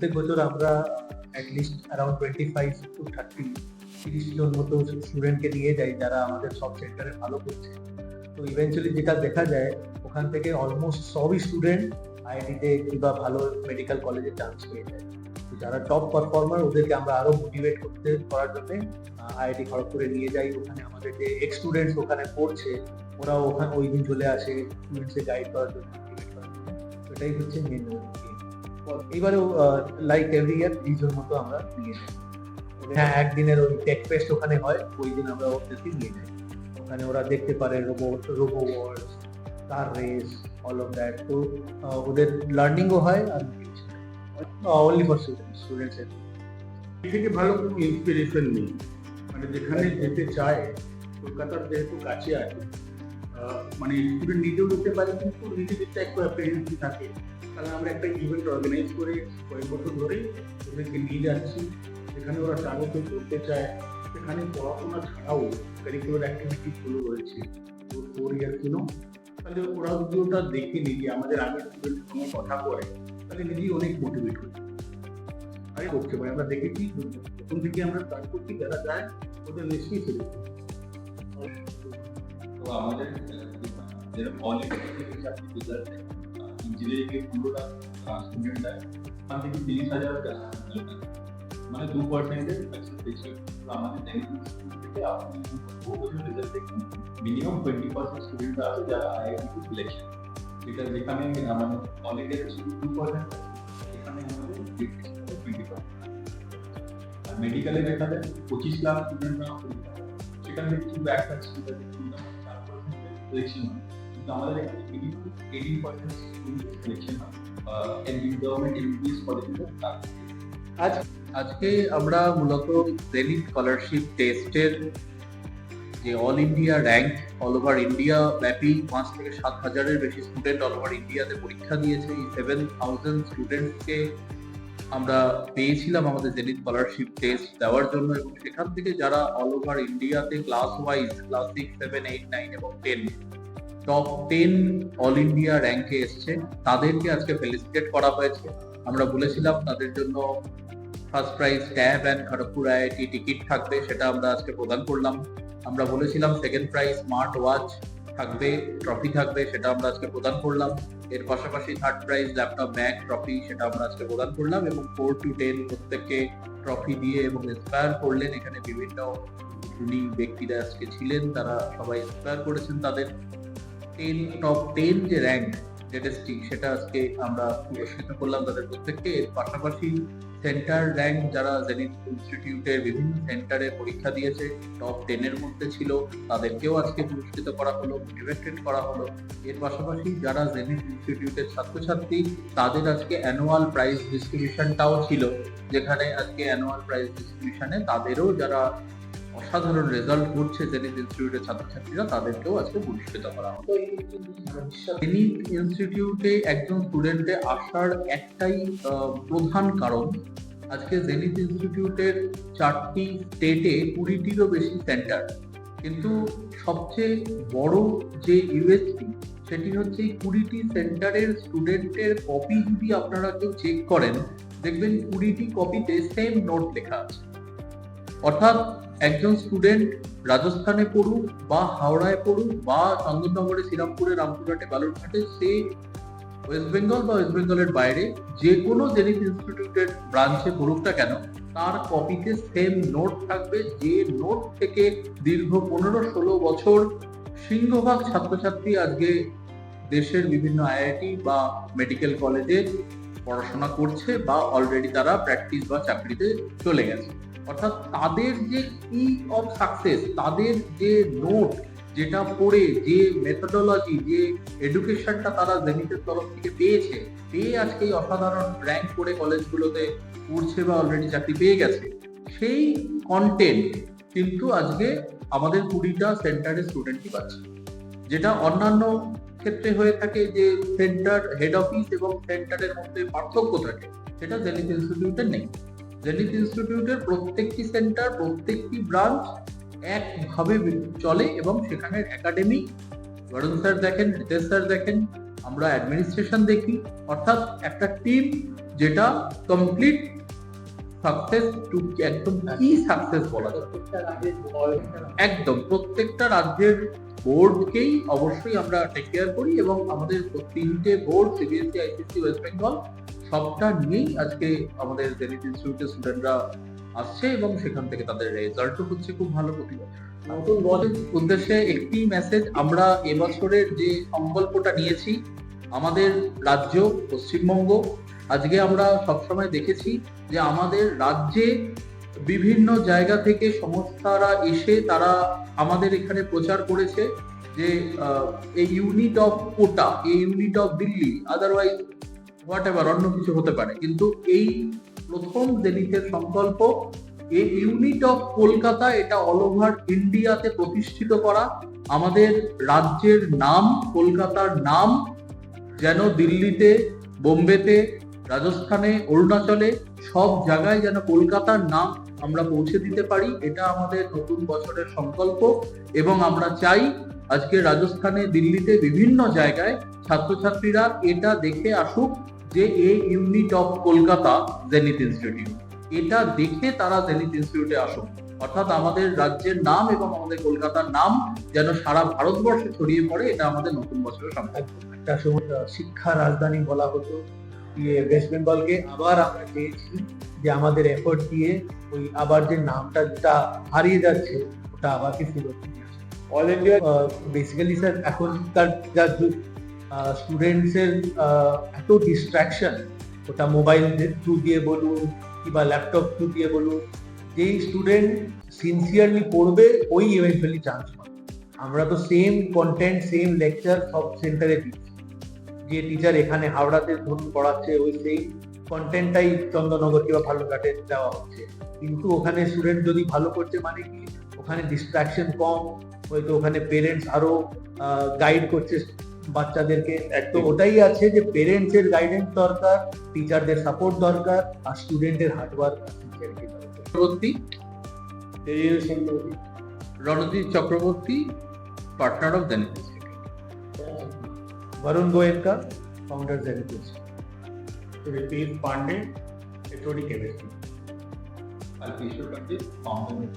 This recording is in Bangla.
প্রত্যেক বছর আমরা অ্যাটলিস্ট অ্যারাউন্ড 30 জন মতো স্টুডেন্টকে নিয়ে যাই যারা আমাদের সব সেন্টারে ভালো করছে। তো ইভেন্চুয়ালি যেটা দেখা যায় ওখান থেকে অলমোস্ট সবই স্টুডেন্ট আইআইটিতে কিংবা ভালো মেডিকেল কলেজে চান্স পেয়ে যায়। তো যারা টপ পারফর্মার ওদেরকে আমরা আরো মোটিভেট করার জন্য আইআইটি খড়গপুরে নিয়ে যাই। ওখানে আমাদের যে এক্স স্টুডেন্টস ওখানে পড়ছে ওরাও ওখানে ওই দিন চলে আসে স্টুডেন্টসকে গাইড করার জন্য, মোটিভেট করার জন্য। এটাই হচ্ছে মেন। এইবারেও লাইক এভরি ইয়ার 30 জন মতো আমরা নিয়ে যাই। হ্যাঁ, একদিনের ওই টেক ফেস্ট ওখানে হয়, ওই দিন আমরা ওদেরকে নিয়ে যাই। ওখানে ওরা দেখতে পারে robo world, car race, all of that. তো ওদের লার্নিংও হয় আর অনলি ফর স্টুডেন্টস এর থেকে ভালো কোনো ইন্সপিরেশন নেই। মানে যেখানে যেতে চায়, কলকাতার যেহেতু কাছে আছে, মানে স্টুডেন্ট নিজেও যেতে পারে, কিন্তু নিজে যেতে একটু অ্যাপ্রিহেন্সি থাকে। তাহলে আমরা একটা ইভেন্ট অর্গানাইজ করে কয়েক বছর ধরে ওদেরকে নিয়ে যাচ্ছি, যেখানে ওরা স্বাগত করতে চায়। সেখানে পড়াশোনা ছাড়াও কারিকুলার অ্যাক্টিভিটিসগুলো রয়েছে 4 ইয়ার ছিল। তাহলে ওরা যদি ওটা দেখে নিজে আমাদের আগের স্টুডেন্টের সঙ্গে কথা বলে, তাহলে নিজেই অনেক মোটিভেট হচ্ছে করতে পারে। আমরা দেখেছি প্রথম থেকে আমরা কাজ করছি, যারা যায় ওদের নিশ্চয়ই ছিল। তো আমাদের যেরকম অল ইঞ্জিনিয়ারিং পুরোটা স্টুডেন্ট দেয়, ওখান থেকে 30,000 মানে 2% সাকসেস রেশিও। তো আমাদের থেকে আপনি রেজাল্ট দেখুন, মিনিমাম 20% স্টুডেন্ট আছে যারা আইআইটি সিলেকশন, যেটা যেখানে মানে কলেজের 2%, এখানে আমাদের 20%। আর মেডিকেলে দেখা যায় 25 লাখ স্টুডেন্টরা সেখানে কিন্তু একটা সিলেকশন হয়, কিন্তু আমাদের এখানে মিনিমাম 18% স্টুডেন্ট সিলেকশন হয় গভর্নমেন্ট এমবিবিএস কলেজে। আজকে আমরা মূলত জেনিথ স্কলারশিপ টেস্টের যে all India rank, all over India ব্যাপী 5 থেকে 7,000-এর বেশি স্টুডেন্ট অল ওভার ইন্ডিয়াতে পরীক্ষা দিয়েছে। এই 7,000 স্টুডেন্টসকে আমরা পেয়েছিলাম আমাদের জেনিথ স্কলারশিপ টেস্ট দেওয়ার জন্য, এবং সেখান থেকে যারা অল ওভার ইন্ডিয়াতে ক্লাস ওয়াইজ ক্লাস 6, 7, 8, 9 এবং 10 টপ 10 অল ইন্ডিয়া র্যাঙ্কে এসছে, তাদেরকে আজকে ফেলিসিটেট করা হয়েছে। আমরা বলেছিলাম তাদের জন্য first prize tab and Kharagpur IIT ticket থাকবে, সেটা আমরা আজকে প্রদান করলাম। আমরা বলেছিলাম সেকেন্ড প্রাইজ স্মার্ট ওয়াচ থাকবে, ট্রফি থাকবে, সেটা আমরা আজকে প্রদান করলাম। এর পাশাপাশি third prize laptop bag trophy, সেটা আমরা আজকে প্রদান করলাম। এবং 4 to 10 প্রত্যেককে ট্রফি দিয়ে এবং ইন্সপায়ার করলেন। এখানে বিভিন্ন গুণী ব্যক্তিরা আজকে ছিলেন, তারা সবাই ইন্সপায়ার করেছেন তাদের। টপ 10 যে র্যাঙ্ক জেডএসটি, সেটা আজকে আমরা পুরস্কৃত করলাম তাদের প্রত্যেককে। এর পাশাপাশি সেন্টার র্যাঙ্ক যারা জেনিথ ইনস্টিটিউটের বিভিন্ন সেন্টারে পরীক্ষা দিয়েছে, টপ 10 এর মধ্যে ছিল, তাদেরকেও আজকে পুরস্কৃত করা হলো, মোটিভেটেড করা হলো। এর পাশাপাশি যারা জেনিথ ইনস্টিটিউটের ছাত্রছাত্রী, তাদের আজকে অ্যানুয়াল প্রাইজ ডিস্ট্রিবিউশনটাও ছিল, যেখানে আজকে অ্যানুয়াল প্রাইজ ডিস্ট্রিবিউশনে তাদেরও যারা অসাধারণ রেজাল্ট করছে জেনিথ ইনস্টিটিউটের ছাত্রছাত্রীরা, তাদেরকেও আজকে পুরস্কৃত করা হলো। জেনিথ ইনস্টিটিউটে একজন স্টুডেন্টে আসার একটাই প্রধান কারণ, আজকে জেনিথ ইনস্টিটিউটের 4টি স্টেটে 20টিরও বেশি সেন্টার, কিন্তু সবচেয়ে বড় যে ইউএসপি সেটি হচ্ছে 20টি সেন্টারের স্টুডেন্টের কপি যদি আপনারা কেউ চেক করেন, দেখবেন 20টি কপিতে সেম নোট লেখা আছে। অর্থাৎ একজন স্টুডেন্ট রাজস্থানে পড়ুক বা হাওড়ায় পড়ুক বা চন্দননগরে, শ্রীরামপুরে, রামপুরহাটে, বালুরঘাটে, সে ওয়েস্ট বেঙ্গল বা ওয়েস্ট বেঙ্গলের বাইরে যে কোনো জেনিথ ইনস্টিটিউটের ব্রাঞ্চে পড়ুক না কেন, তার কপিতে সেম নোট থাকবে, যে নোট থেকে দীর্ঘ 15-16 বছর সিংহভাগ ছাত্রছাত্রী আজকে দেশের বিভিন্ন আইআইটি বা মেডিকেল কলেজে পড়াশোনা করছে বা অলরেডি তারা প্র্যাকটিস বা চাকরিতে চলে গেছে। অর্থাৎ তাদের যে কি অফ সাকসেস, তাদের যে নোট, যেটা পড়ে যে মেথোডোলজি, যে এডুকেশনটা তারা জেনিথের তরফ থেকে পেয়ে আজকে এই অসাধারণ র্যাঙ্ক করে কলেজগুলোতে পড়ছে বা অলরেডি চাকরি পেয়ে গেছে, সেই কন্টেন্ট কিন্তু আজকে আমাদের 20টা সেন্টারের স্টুডেন্টই পাচ্ছে। যেটা অন্যান্য ক্ষেত্রে হয়ে থাকে যে সেন্টার হেড অফিস এবং সেন্টারের মধ্যে পার্থক্য থাকে, সেটা জেনিথ ইনস্টিটিউটের নেই। জেনিথ ইনস্টিটিউটের প্রত্যেকটি সেন্টার, প্রত্যেকটি ব্রাঞ্চ একভাবে চলে এবং সেখানে একাডেমিক বরুণ স্যার দেখেন, রিতেশ স্যার দেখেন, আমরা অ্যাডমিনিস্ট্রেশন দেখি, অর্থাৎ একটা টিম যেটা কমপ্লিট সাকসেস টু একদম কি সাকসেস বলা যায় একদম প্রত্যেকটা রাজ্যের বোর্ডকেই অবশ্যই আমরা টেক কেয়ার করি এবং আমাদের 3টে board CBSE, ICSE, West Bengal সবটা নিয়েই আজকে আমাদের জেনিথ ইনস্টিটিউটের স্টুডেন্টরা আসছে এবং সেখান থেকে তাদের রেজাল্টও হচ্ছে খুব ভালো প্রতিবছর। নতুন বছরের উদ্দেশ্যে একটি মেসেজ, আমরা এবছরের যে সংকল্পটা নিয়েছি আমাদের রাজ্য পশ্চিমবঙ্গ, আজকে আমরা সবসময় দেখেছি যে আমাদের রাজ্যে বিভিন্ন জায়গা থেকে সংস্থারা এসে তারা আমাদের এখানে প্রচার করেছে যে এই ইউনিট অফ কোটা, এই unit of Delhi, otherwise what ever অন্য কিছু হতে পারে, কিন্তু এই প্রথম জেনিথের সংকল্প এই ইউনিট অফ কলকাতা, এটা অল ওভার ইন্ডিয়াতে প্রতিষ্ঠিত করা। আমাদের রাজ্যের নাম, কলকাতার নাম যেন দিল্লিতে, বোম্বেতে, রাজস্থানে, অরুণাচলে সব জায়গায় যেন কলকাতার নাম আমরা পৌঁছে দিতে পারি, এটা আমাদের নতুন বছরের সংকল্প। এবং আমরা চাই আজকে রাজস্থানে, দিল্লিতে বিভিন্ন জায়গায় ছাত্রছাত্রীরা এটা দেখে আসুক যে এই unit of Kolkata zenith institute, এটা দেখে তারা জেনিথ ইনস্টিটিউটে আসুক। অর্থাৎ আমাদের রাজ্যের নাম এবং আমাদের কলকাতার নাম যেন সারা ভারতবর্ষে ছড়িয়ে পড়ে, এটা আমাদের নতুন বছরের সংকল্প। একটা সময় শিক্ষা রাজধানী বলা হতো, ওয়েস্ট বেঙ্গলকে আবার আমরা চেয়েছি যে আমাদের এফোর্ট দিয়ে ওই আবার যে নামটা যেটা হারিয়ে যাচ্ছে ওটা আবার কি ফিরত নিয়ে আসে। অল ইন্ডিয়া বেসিক্যালি স্যার এখনকার যা স্টুডেন্টস এর এত ডিস্ট্রাকশন, ওটা মোবাইল থ্রু দিয়ে বলুন কিংবা ল্যাপটপ থ্রু দিয়ে বলুন, যেই স্টুডেন্ট সিনসিয়ারলি পড়বে ওই ইভেন্টুয়ালি চান্স পাবে। আমরা তো সেম কন্টেন্ট, সেম লেকচার সব সেন্টারে দিচ্ছি, যে টিচার এখানে হাওড়াতে ধরুন পড়াচ্ছে ওই সেই কন্টেন্টটাই চন্দননগর কিংবা ভালুরঘাটে দেওয়া হচ্ছে, কিন্তু ওখানে স্টুডেন্ট যদি ভালো করছে মানে কি ওখানে ডিস্ট্রাকশন কম, হয়তো ওখানে পেরেন্টস আরো গাইড করছে বাচ্চাদেরকে। তো ওটাই আছে যে পেরেন্টস এর গাইডেন্স দরকার, টিচারদের সাপোর্ট দরকার, আর স্টুডেন্টের hard work Chakraborty, Ranjit Chakraborty, partner of Zenith Institute. Varun Goenka, founder Zenith Institute. Ritesh Pandey, HOD chemistry. Alpesh Pandit, founder of